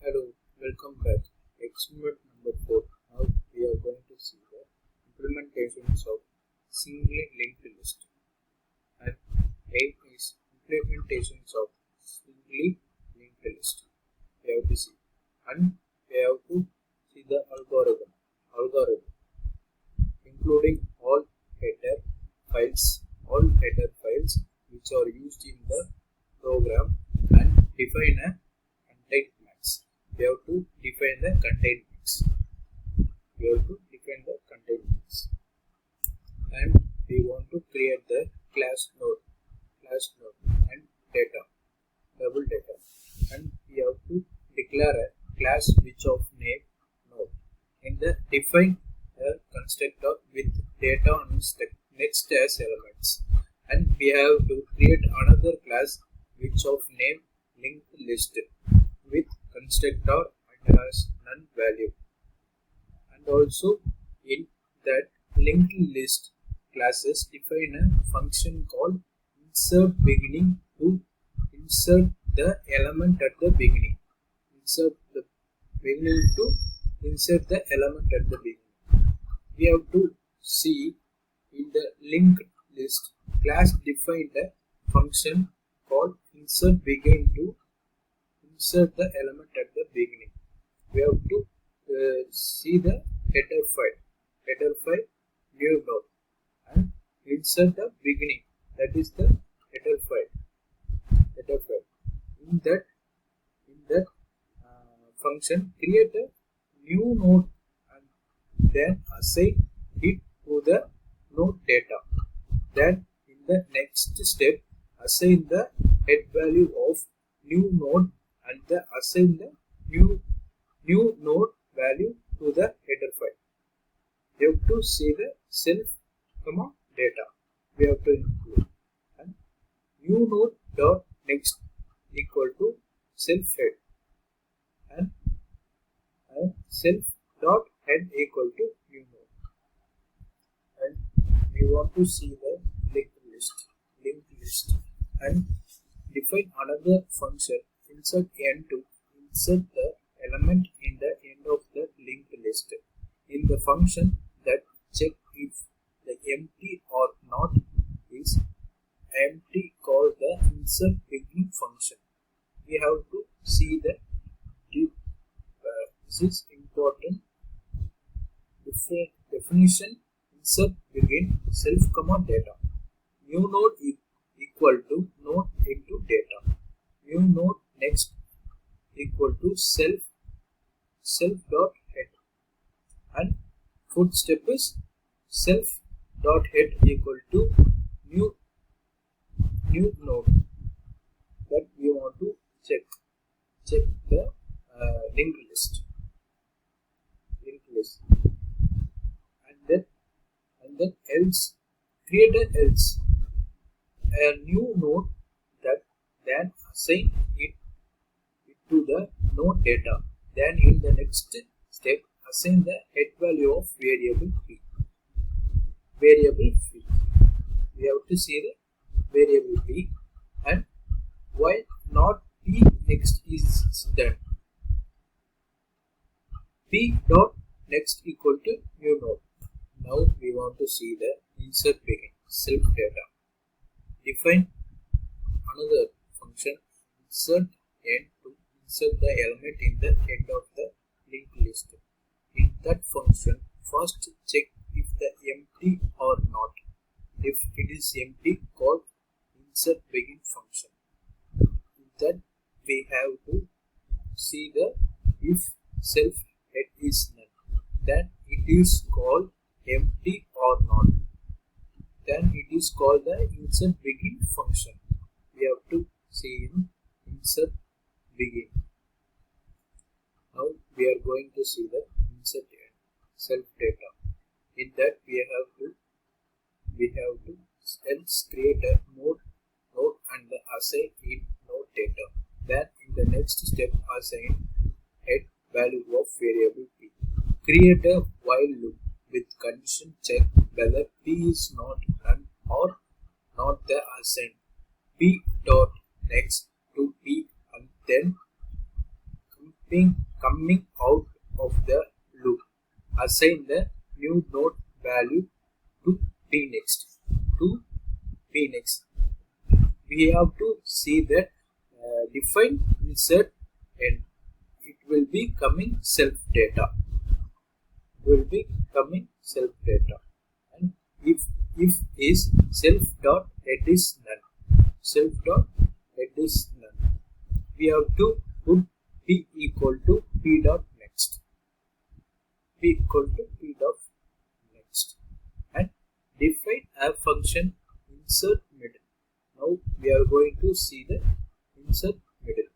Hello, welcome back. Experiment number 4. Now we are going to see the implementations of singly linked list. And aim is implementations of singly linked list. We have to see. And we have to see the algorithm, including all header files which are used in the program, and define a content max. We have to define the content max. And we want to create the class node and double data, and we have to declare a class which of name node. In the define a constructor with data on its next as elements, and we have to create another class which of name linked list with constructor and as none value. And also in that linked list classes define a function called insert beginning to insert the element at the beginning. Insert the element at the beginning. We have to see in the linked list class defined a function called insert begin to insert the element at the beginning. We have to see the header file new node, and insert the beginning, that is the header file. In that function, create a new node and then assign it to the node data. Then in the next step, assign the head value of new node and assign the new node value to the header file. You have to see the self data. We have to include, and new node dot next equal to self head, and self dot head equal to new node. And we want to see the linked list and define another function insert n to insert the element in the end of the linked list. In the function that check if the empty or not is empty, called the insert beginning function. We have to see that this is important definition. Insert begin self data. New node equal to node into data. New node next equal to self dot head, and footstep is self dot head equal to new node that we want to check the linked list, and then else, create a new node that then assign it to the node data. Then in the next step, assign the head value of variable p. We have to see the variable p, and while not p next is done, p dot next equal to new node. Now we want to see the insert begin self data. Define another function insert n to insert the element in the end of the linked list. In that function, first check if the empty or not. If it is empty, call insert begin function. In that we have to see the if self head is none, then it is called empty or not. Then it is called the insert begin function. We have to see in insert begin. Now we are going to see the insert self data. In that we have to else create a node and assign it node data. Then in the next step, assign head value of variable p. Create a while loop with condition check whether p is not none or not the assigned. P dot next to p, and then coming out of the loop. Assign the new node value to p next. To p next. We have to see that define insert and it will be coming self data. Will be coming self data, and if is self dot head is none. Self dot head is none. We have to put p equal to p dot next. P equal to p dot next, and define a function insert middle. Now we are going to see the insert middle.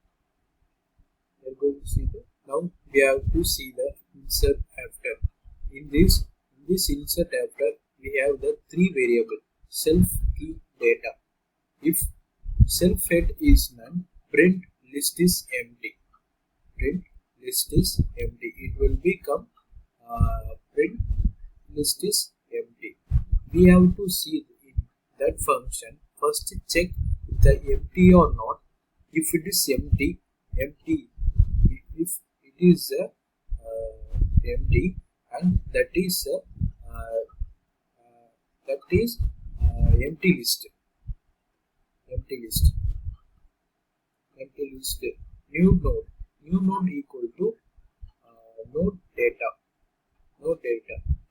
We are going to see the now we have to see the insert after. In this insert after we have the three variable self key data. If self head is none, print list is empty. Print list is empty. It will become print list is empty. We have to see in that function first check the empty or not. If it is empty, if it is empty, and that is empty list. New node equal to node data.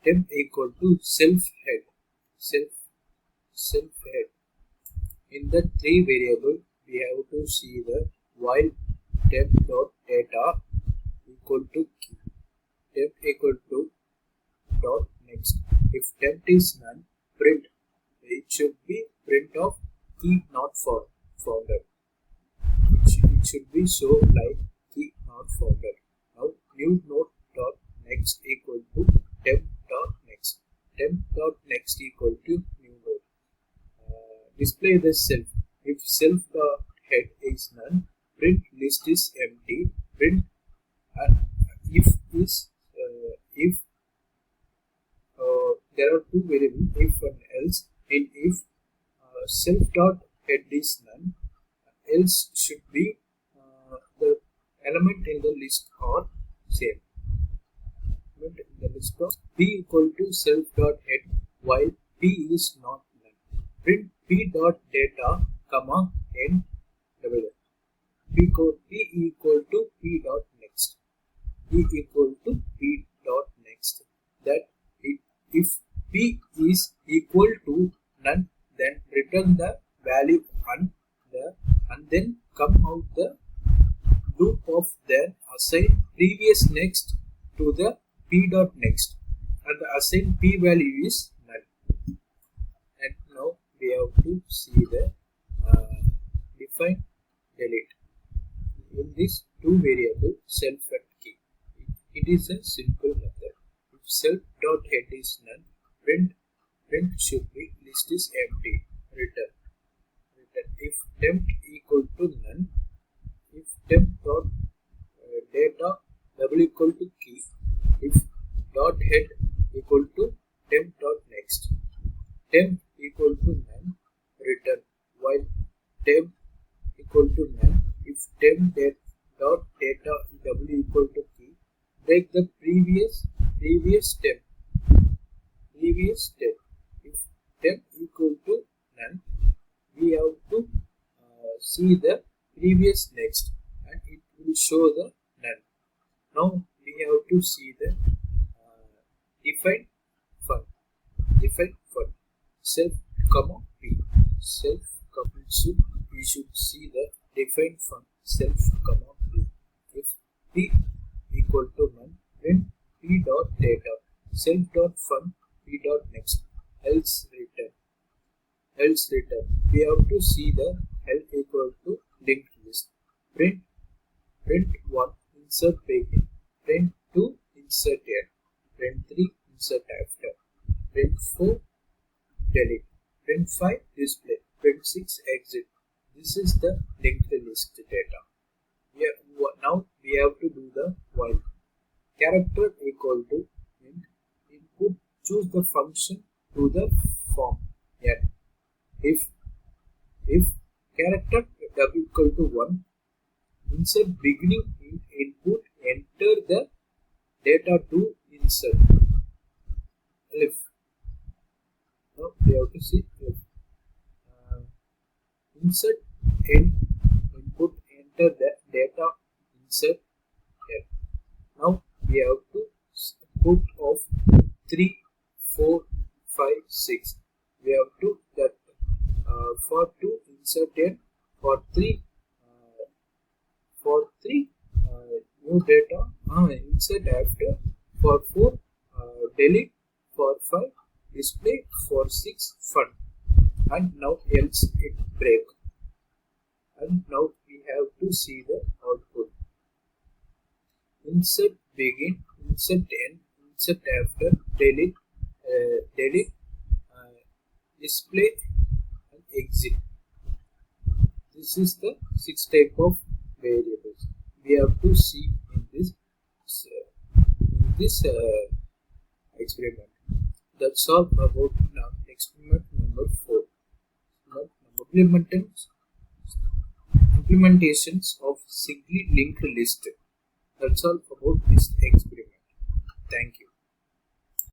Temp equal to self head. In the three variable we have to see the while temp dot data equal to key. Temp equal to dot next. If temp is none, print. It should be print of key not found. It should be show like key not found. Now new node dot next equal to temp dot next. Temp dot next equal to new node. Display the self. If self dot head is none, print list is empty. Print if there are two variables if and else. In if self dot head is none, else should be the element in the list or same. Element in the list of p equal to self dot head while p is not none. Print p dot data comma n double p equal to p dot next. P equal to p dot next. That if p is equal to none, then return the value and then come out the loop of then assign previous next to the p dot next, and the assigned p value is none. And now we have to see the define delete. In this two variable self and key. It is a simple method. If self dot head is none, print should be list is empty. Return. If temp equal to none, if temp dot data double equal to key, if dot head equal to temp dot next, temp equal to none, return. While temp equal to none, if temp dot data double equal to key, break the previous step. If temp equal to none, we have to see the previous next, and it will show the none. Now we have to see the define fun. Self comma p. Self comma we should see the define fun self comma p. If p equal to none, print p dot data self dot fun p dot next. Else return. We have to see the health equal to linked list. Print 1 insert begin. Print 2 insert end. Print 3 insert after. Print 4 delete. Print 5 display. Print 6 exit. This is the linked list data. Now we have to do the while. Character equal to input. Choose the function to the form. Yet if character double equal to 1, insert beginning input insert here. Now we have to put of 3, 4, 5, 6. We have to that for 2 insert n, for 3 new data insert after, for 4 delete, for 5 display, for 6 fun, and now else it break. And now we have to see the output. Insert begin, insert end, insert after, delete, display, and exit. This is the 6 type of variables we have to see in this experiment. That's all about now experiment number 4. Now, implementations of singly linked list. That's all about this experiment. Thank you.